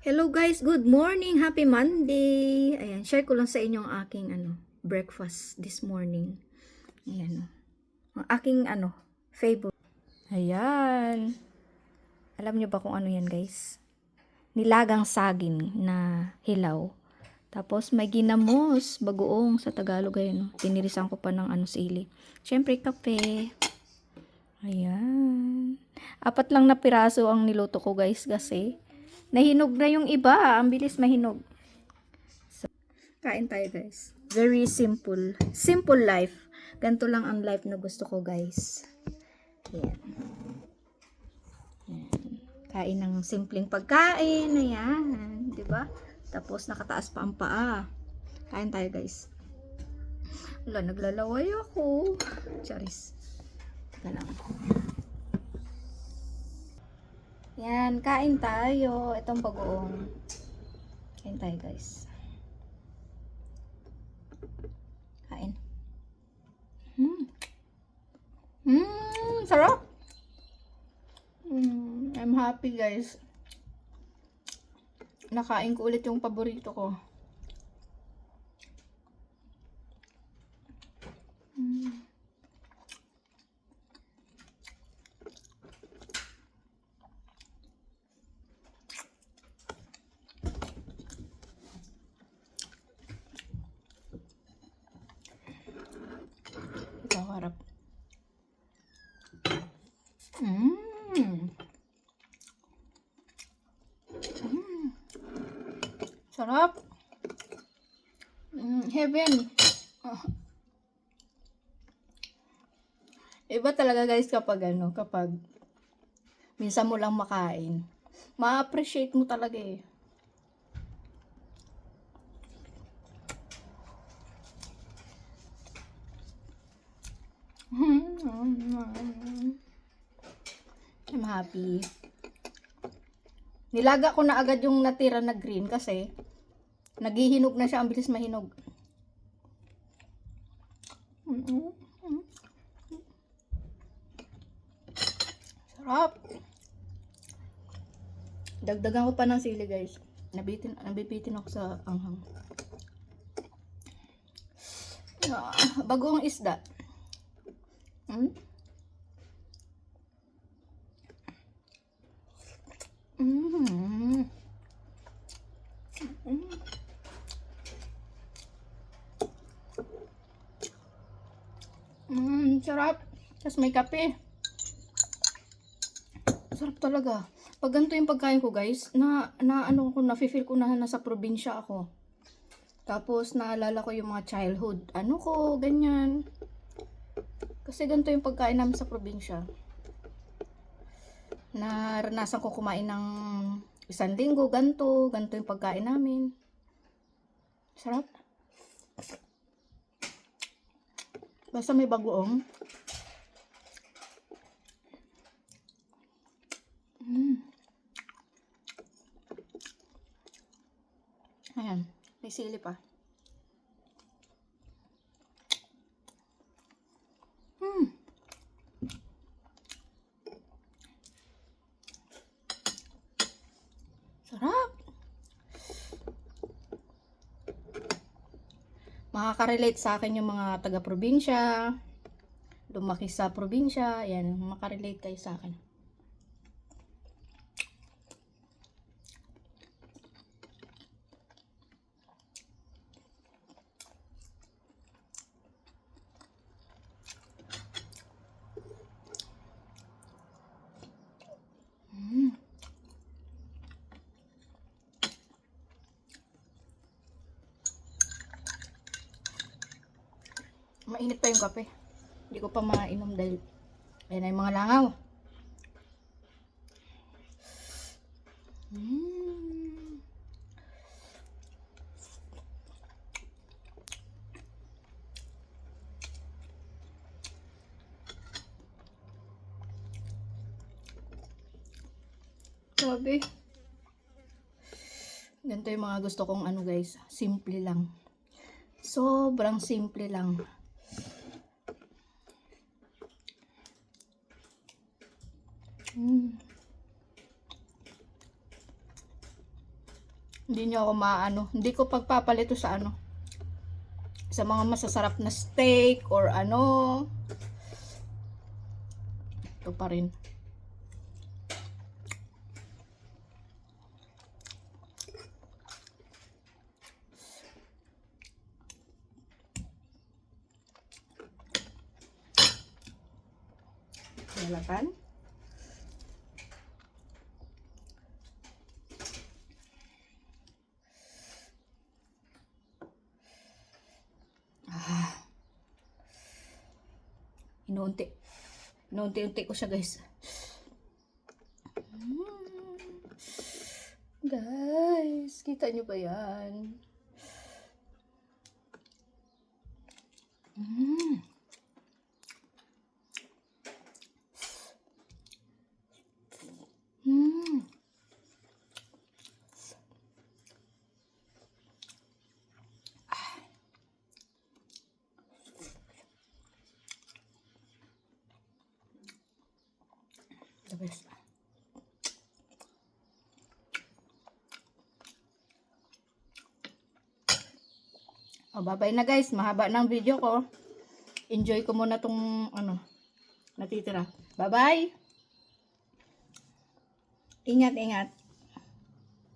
Hello guys, good morning, happy Monday. Ayan, share ko lang sa inyo ang aking breakfast this morning. Ayan. Ang aking favorite. Ayan. Alam niyo ba kung ano 'yan, guys? Nilagang saging na hilaw. Tapos may ginamos, bagoong sa Tagalog ayan. Tinirisan ko pa ng sili. Syempre kape. Ayan. 4 lang na piraso ang niluto ko, guys, kasi nahinog na yung iba. Ang bilis mahinog. So, kain tayo, guys. Very simple. Simple life. Ganito lang ang life na gusto ko, guys. Ayan. Ayan. Kain ng simpleng pagkain. Ayan. Diba? Tapos nakataas pa ang paa. Kain tayo, guys. Wala, naglalaway ako. Charis. Teka lang. Yan, kain tayo. Itong bagoong. Kain tayo, guys. Kain. Sarap. I'm happy, guys. Nakain ko ulit yung paborito ko. Ito, harap. Sarap. Heaven. Iba talaga, guys, kapag kapag minsan mo lang makain. Ma-appreciate mo talaga eh. I'm happy. Nilaga ko na agad yung natira na green kasi naghihinog na siya, ang bilis mahinog. Sarap. Dagdagan ko pa ng sili, guys. Nabibitin ako sa anghang. Bagong isda. Sarap. Tapos may kape. Sarap talaga. Pag ganito yung pagkain ko, guys, na-feel ko na nasa probinsya ako. Tapos naalala ko yung mga childhood. Ganyan. Kasi ganito yung pagkain namin sa probinsya. Naranasan ko kumain ng 1 linggo, ganito yung pagkain namin. Sarap. Basta may bagoong. Ayan, may sili pa. Sarap. Makaka-relate sa akin yung mga taga-probinsya, lumaki sa probinsya, yan, makarelate kayo sa akin. Mainit pa yung kape. Hindi ko pa mainom dahil ayan na yung mga langaw. Grabe. Ganito yung mga gusto kong guys. Simple lang. Sobrang simple lang. Hindi niyo ako maano. Hindi ko pagpapalito sa ano. Sa mga masasarap na steak or ano. Ito pa rin. Lalakan. Inuunti-unti ko siya, guys. Guys, kita nyo ba yan? The best. Oh, bye-bye na guys. Mahaba ng video ko. Enjoy ko muna tong ano, natitira. Bye-bye. Ingat, ingat.